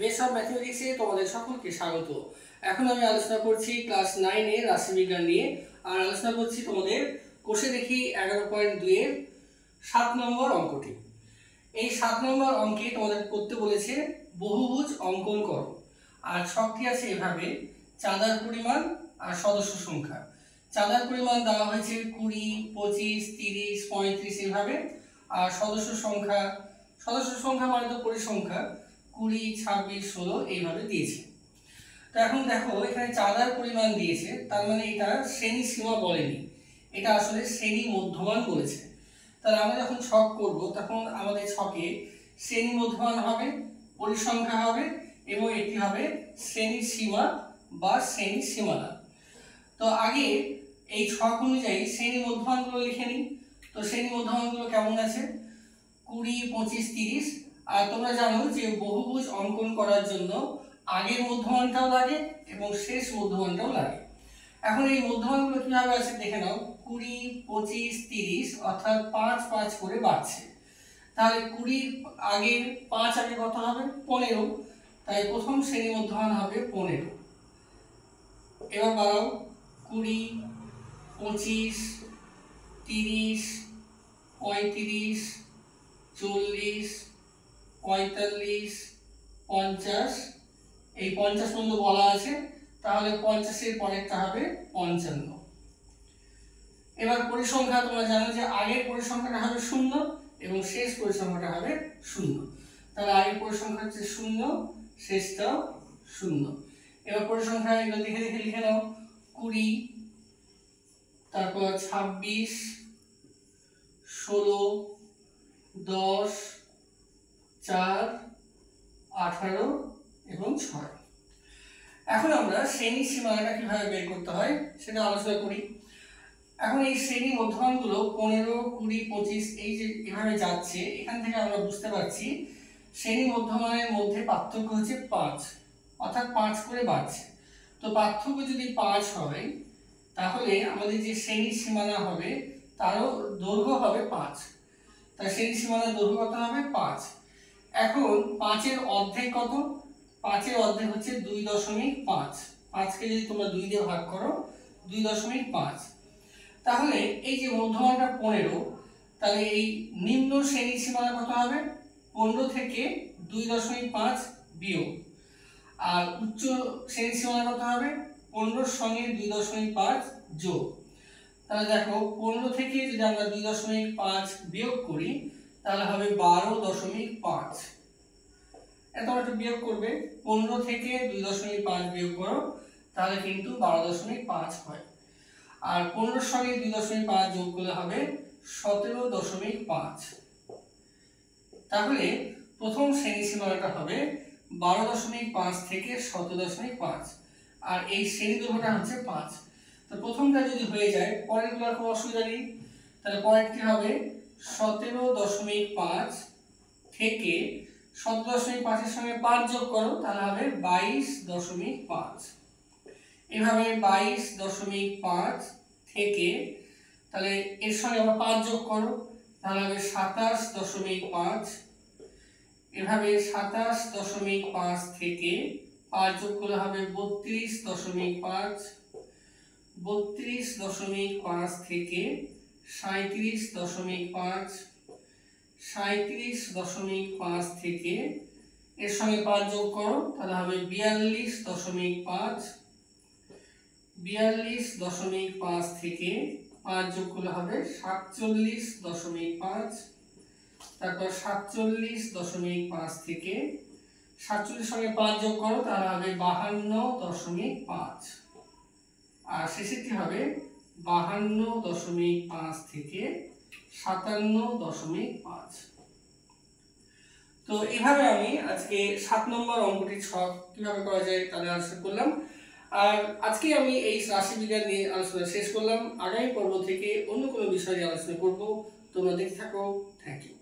Base of ম্যাথমেটিক্সে তোমাদের সকলকে স্বাগত। এখন আমি আলোচনা করছি ক্লাস 9 এর রাশিবিজ্ঞান নিয়ে। আর আলোচনা করছি তোমাদের কোষে দেখি 11.2 এর 7 নম্বর অঙ্কটি। এই 7 নম্বর অঙ্কে তোমাদের করতে বলেছে বহুভুজ অঙ্কন করো। আর ছকটি আছে এভাবে: চাঁদার পরিমাণ আর সদস্য সংখ্যা। চাঁদার পরিমাণ দেওয়া হয়েছে 20, 25, 30, 35 এভাবে। আর সদস্য সংখ্যা মানে তো পরিসংখ্যা 20, 26, 16 এইভাবে দিয়েছে। তো এখন দেখো এখানে চাঁদার পরিমাণ দিয়েছে, তার মানে এটা শ্রেণী সীমা বলেনি, এটা আসলে শ্রেণী মধ্যমান বলেছে। তাহলে আমরা যখন ছক করব তখন আমাদের ছকে শ্রেণী মধ্যমান হবে, পরিসংখ্যা হবে এবং একটি হবে শ্রেণী সীমা বা শ্রেণী সীমানা। তো আগে এই ছক অনুযায়ী শ্রেণী মধ্যমানগুলো লিখে নিই। তো শ্রেণী মধ্যমানগুলো কেমন আছে? 20, 25, 30। আর তোমরা জানো যে বহুভুজ অঙ্কন করার জন্য আগের মধ্যমানটাও লাগে এবং শেষ মধ্যমানটাও লাগে। এখন এই মধ্যমানগুলো কিভাবে আছে দেখে নাও। 20, 25, 30 অর্থাৎ 5 5 করে বাড়ছে। তাহলে 20 আগে 5 আগে কত হবে? 15। তাই প্রথম শ্রেণী মধ্যমান হবে 15। এবার বাড়াও 20, 25, 30, 35, 40, 45, 50। এই 50 পর্যন্ত বলা আছে, তাহলে 50 এর পরেরটা হবে 55। এবার পরিসংখ্যা তোমরা জানো যে আগের পরিসংখ্যাটা হবে 0 এবং শেষ পরিসংখ্যাটা হবে 0। তাহলে আগের পরিসংখ্যা হচ্ছে 0, শেষটাও 0। এবার পরিসংখ্যা এগুলো দেখে দেখে লিখে নাও। 20, তারপর 26, 16, 10, 4, 18 এবং 6। এখন আমরা শ্রেণী সীমানাটা কিভাবে বের করতে হয় সেটা আলোচনা করি। এখন এই শ্রেণী মধ্যমানগুলো 15, 20, 25 এই যে এভাবে যাচ্ছে, এখান থেকে আমরা বুঝতে পারছি শ্রেণী মধ্যমানের মধ্যে পার্থক্য হচ্ছে 5, অর্থাৎ 5 করে বাড়ছে। তো পার্থক্য যদি 5 হয় তাহলে আমাদের যে শ্রেণী সীমানা হবে তারও দৈর্ঘ্য হবে 5। তাই শ্রেণী সীমানার দৈর্ঘ্য কত হবে? 5। এখন 5 এর অর্ধেক কত? 5 এর অর্ধেক হচ্ছে 2.5। 5 কে যদি তোমরা 2 দিয়ে ভাগ করো 2.5। তাহলে এই যে মধ্যমানটা 15, তাহলে এই নিম্ন শ্রেণী সীমানা কত হবে? 15 থেকে 2.5 বিয়োগ। আর উচ্চ শ্রেণী সীমানা কত হবে? 15 এর সঙ্গে 2.5 যোগ। তাহলে দেখো 15 থেকে যদি আমরা 2.5 বিয়োগ করি তাহলে হবে 12.5। তোমরা একটু বিয়োগ করবে, 15 থেকে 2.5 বিয়োগ করো তাহলে কিন্তু 12.5 হয়। আর 15 এর সঙ্গে 2.5 যোগ করলে হবে 17.5। তাহলে প্রথম শ্রেণী সীমানাটা হবে 12.5 থেকে 17.5। আর এই শ্রেণী দৈর্ঘ্যটা হচ্ছে 5। তো প্রথমটা যদি হয়ে যায় পরেরগুলোর কোনো অসুবিধা নেই। তাহলে পরেরটি হবে 17.5 থেকে 17.5 এর সঙ্গে 5 যোগ করো তাহলে হবে 22.5। এভাবে 22.5 থেকে তাহলে এর সঙ্গে আবার 5 যোগ করো তাহলে হবে 27.5। এভাবে 27.5 থেকে 5 যোগ করলে হবে 32.5। 32.5 থেকে 37.5। 37.5 থেকে এর সঙ্গে 5 যোগ করো তাহলে হবে 42.5। 42.5 থেকে 5 যোগ করলে হবে 47.5। তারপর 47.5 থেকে 47 সঙ্গে 5 যোগ করো তাহলে হবে 52.5। আর শেষেরটি হবে 52.5 থেকে 57.5। তো এইভাবে আমি আজকে 7 নম্বর অঙ্কটি ছক কিভাবে করা যায় তাহলে আলোচনা করলাম। আর আজকে আমি এই রাশিবিজ্ঞান নিয়ে আলোচনা শেষ করলাম। আগামী পর্ব থেকে অন্য কোনো বিষয় নিয়ে আলোচনা করব। তোমরা দেখতে থাকো। Thank you.